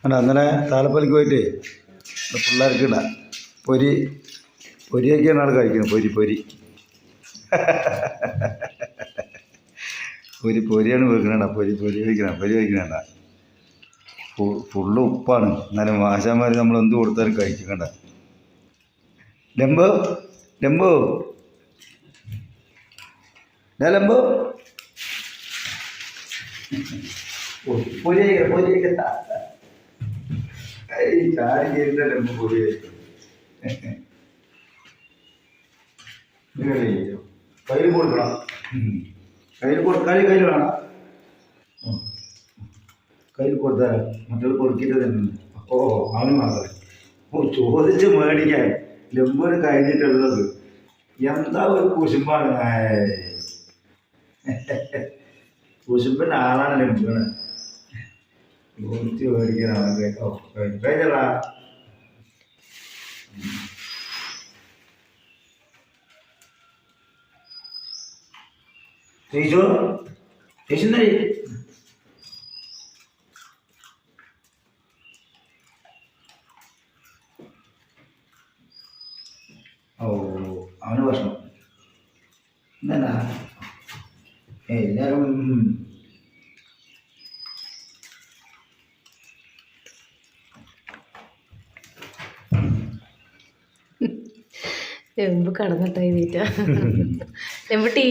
അല്ല അന്നേരം താലപ്പൊലിക്ക് പോയിട്ട് പിള്ളേർക്ക് ഇടാം പൊരിയൊക്കെയാണ് ആൾ കഴിക്കുന്നത്. പൊരിയാണ് വെക്കണേണ്ട. പൊരി കഴിക്കണേണ്ട. ഫുള്ള് ഉപ്പാണ്. എന്നാലും ആശാന്മാർ നമ്മൾ എന്ത് കൊടുത്താലും കഴിക്കണ്ട. ലംബോ ലംബോ പൊരി ചായ ചെയ്തില്ല. ലംബോ പൊരി കഴിക്കും. കയ്യിൽ കൊടുക്കണം. കയ്യിൽ വേണം. കയ്യിൽ കൊടുത്താൽ മറ്റുള്ള കൊടുക്കിട്ട് തന്നെ. അവന് മാത്രമേ ചോദിച്ച് മേടിക്കാൻ ലംബോന് കഴിഞ്ഞിട്ടുള്ളത്. എന്താ ഒരു കുശുമ്പാണ്. കുശുമ്പിൻ്റെ ആളാണ് ലംബോന്. ചോദിച്ച് മേടിക്കാനാണ്. കഴിഞ്ഞടാ. ചേച്ചി അവന് ഭക്ഷണം എന്നാ എല്ലാവരും എമ്പ് കടന്നിട്ടായി നീറ്റ എമ്പട്ടി